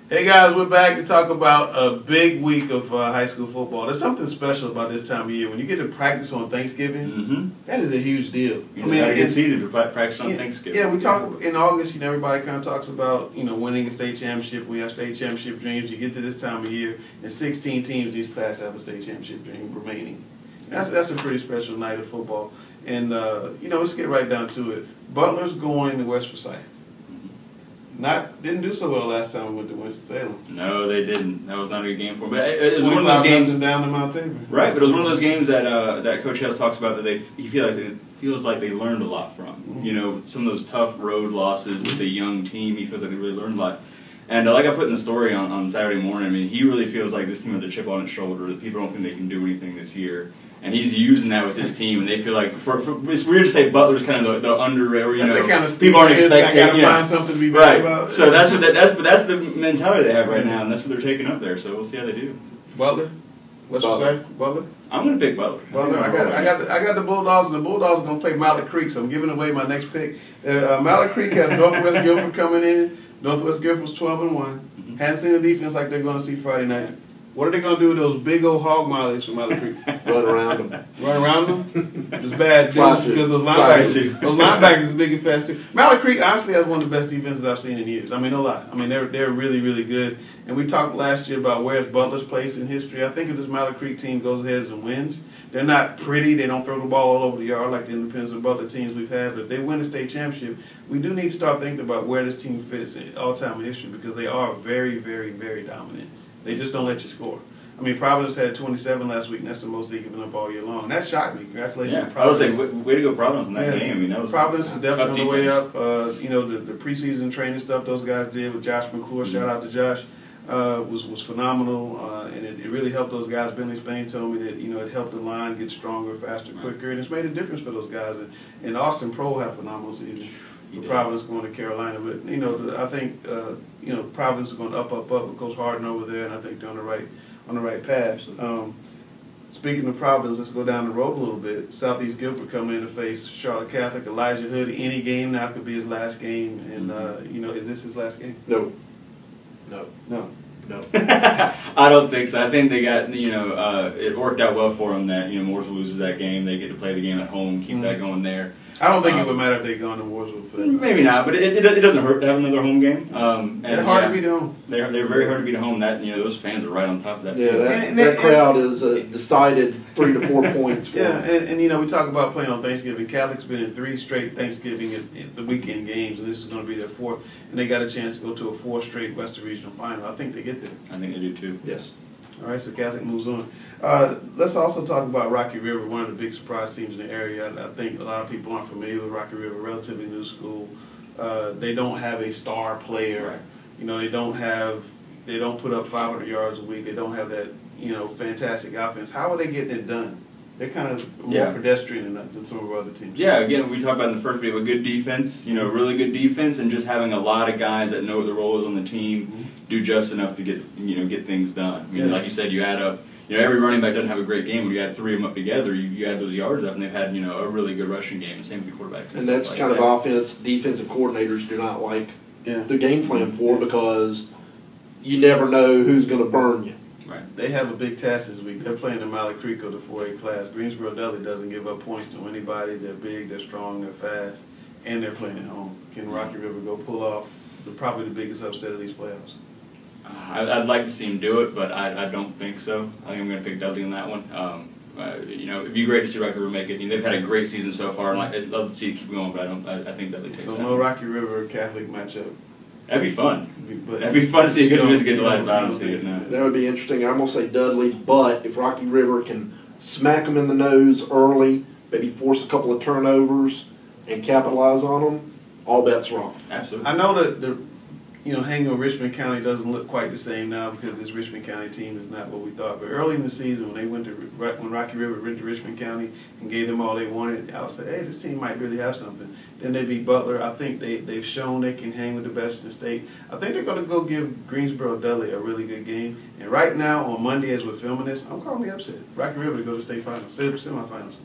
Hey guys, we're back to talk about a big week of high school football. There's something special about this time of year. When you get to practice on Thanksgiving, that is a huge deal. I mean, it's easy to practice on Thanksgiving. Yeah, we talk in August. Everybody kind of talks about winning a state championship. We have state championship dreams. You get to this time of year, and 16 teams in each class have a state championship dream remaining. That's a pretty special night of football. And let's get right down to it. Butler's going to West Forsyth. Didn't do so well last time we went to Winston-Salem. No, they didn't. That was not a good game for them. But it was one of those games down to Mount Tabor. Right, but it was one of those games that that Coach Hales talks about that he feels like they learned a lot from. Some of those tough road losses with a young team. He feels like they really learned a lot. And like I put in the story on Saturday morning, I mean, he really feels like this team has a chip on its shoulder. That people don't think they can do anything this year. And he's using that with his team, and they feel like it's weird to say Butler's kind of the underrated. That's the kind of people aren't expecting. I gotta find something to be bad about. So that's the mentality they have right now, and that's what they're taking up there. So we'll see how they do. Butler, what's you say? Butler. I'm gonna pick Butler. I got the Bulldogs, and the Bulldogs are gonna play Mallard Creek. So I'm giving away my next pick. Mallard Creek has Northwest Guilford coming in. Northwest Guilford's 12-1. Hadn't seen a defense like they're gonna see Friday night. What are they going to do with those big old hog mollies from Mallard Creek? Run around them. Run around them? It's bad because those linebackers are big and fast too. Mallard Creek honestly has one of the best defenses I've seen in years. I mean, no lie. I mean, they're really, really good. And we talked last year about where's Butler's place in history. I think if this Mallard Creek team goes ahead and wins, they're not pretty. They don't throw the ball all over the yard like the Independence and Butler teams we've had. But if they win a state championship, we do need to start thinking about where this team fits in all-time history because they are very, very, very dominant. They just don't let you score. I mean, Providence had 27 last week, and that's the most they've given up all year long. And that shocked me. Congratulations to Providence. I was like, way to go Providence in that game. I mean, that was Providence is definitely on the way up. The preseason training stuff those guys did with Josh McClure, shout out to Josh, was phenomenal. And it really helped those guys. Bentley Spain told me that, it helped the line get stronger, faster, quicker. And it's made a difference for those guys. And Austin Pro had a phenomenal season. Providence going to Carolina, but I think Providence is going to up with Coach Harden over there, and I think they're on the right path. Speaking of Providence, let's go down the road a little bit. Southeast Guilford coming in to face Charlotte Catholic. Elijah Hood, any game now could be his last game, and is this his last game? No. I don't think so. I think they got it worked out well for them that Mooresville loses that game. They get to play the game at home, keep that going there. I don't think it would matter if they'd gone to Mooresville for that. Maybe not, but it doesn't hurt to have another home game. They're hard to beat at home. They're very hard to beat at home. That those fans are right on top of that. Yeah, that crowd is decided 3 to 4 points. For them. And we talk about playing on Thanksgiving. Catholic's been in 3 straight Thanksgiving at the weekend games, and this is going to be their 4th. And they got a chance to go to a 4th straight Western Regional Final. I think they get there. I think they do too. Yes. All right, so Catholic moves on. Let's also talk about Rocky River, one of the big surprise teams in the area. I think a lot of people aren't familiar with Rocky River, relatively new school. They don't have a star player. Right. They don't put up 500 yards a week. They don't have that, fantastic offense. How are they getting it done? They're kind of more pedestrian than some of our other teams. Yeah, again, we talked about in the first video, a good defense, really good defense, and just having a lot of guys that know what the role is on the team, do just enough to get things done. I mean, like you said, you add up, every running back doesn't have a great game. When you add 3 of them up together, you add those yards up, and they've had, a really good rushing game. And same with the quarterbacks. And that's kind of offense defensive coordinators do not like the game plan for because you never know who's going to burn you. Right. They have a big task this week. They're playing the Mallard Creek of the 4A class. Greensboro Dudley doesn't give up points to anybody. They're big, they're strong, they're fast, and they're playing at home. Can Rocky River go pull off probably the biggest upset of these playoffs? I'd like to see him do it, but I don't think so. I think I'm going to pick Dudley on that one. It'd be great to see Rocky River make it. They've had a great season so far, and I'd love to see it keep going, but I think Dudley takes that. So no Rocky River Catholic matchup. That'd be fun. That'd be fun to see a good defense get the last, but I don't see it now. That would be interesting. I'm going to say Dudley, but if Rocky River can smack them in the nose early, maybe force a couple of turnovers, and capitalize on them, all bets are off. Absolutely. I know that hanging with Richmond County doesn't look quite the same now because this Richmond County team is not what we thought. But early in the season, when Rocky River went to Richmond County and gave them all they wanted, I would say, hey, this team might really have something. Then they beat Butler. I think they've shown they can hang with the best in the state. I think they're going to go give Greensboro Dudley a really good game. And right now, on Monday, as we're filming this, I'm calling the upset. Rocky River to go to state finals, semifinals.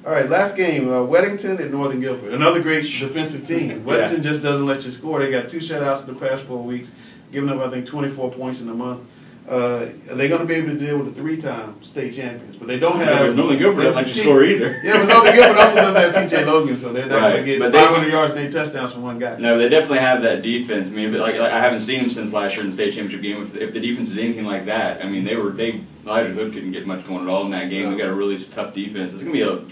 All right, last game, Weddington and Northern Guilford. Another great defensive team. Weddington just doesn't let you score. They got 2 shutouts in the past 4 weeks, giving up, I think, 24 points in a month. They're going to be able to deal with the 3-time state champions, but they don't have. Northern Guilford doesn't let you score either. Yeah, but Northern Guilford also doesn't have T.J. Logan, so they're not Right, going to get but 500 yards and 8 touchdowns from one guy. No, they definitely have that defense. I mean, but like I haven't seen them since last year in the state championship game. If the defense is anything like that, I mean, Elijah Hood couldn't get much going at all in that game. We got a really tough defense. It's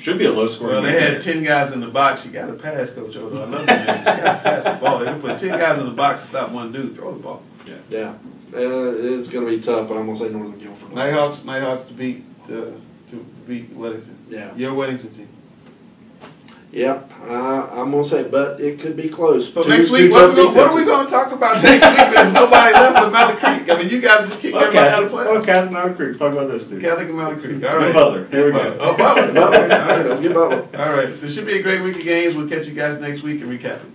should be a low scoring. Well, they had 10 guys in the box. You got to pass, Coach Odo. I love you, man. You got to pass the ball. They can put 10 guys in the box and stop one dude. Throw the ball. Yeah. It's going to be tough, but I'm going to say Northern Guilford. Nighthawks to beat Weddington. Yeah. Your Weddington team. Yep, I'm going to say, but it could be close. So next week, what are we going to talk about next week? There's nobody left but Mallard Creek. I mean, you guys just kicked everybody out of play. Oh, Catholic Mallard Creek. Talk about this, too. Catholic and Mallard Creek. All right. Butler. Here we go. Oh, Butler. Butler. All right, let's get Butler. All right. So it should be a great week of games. We'll catch you guys next week and recap it.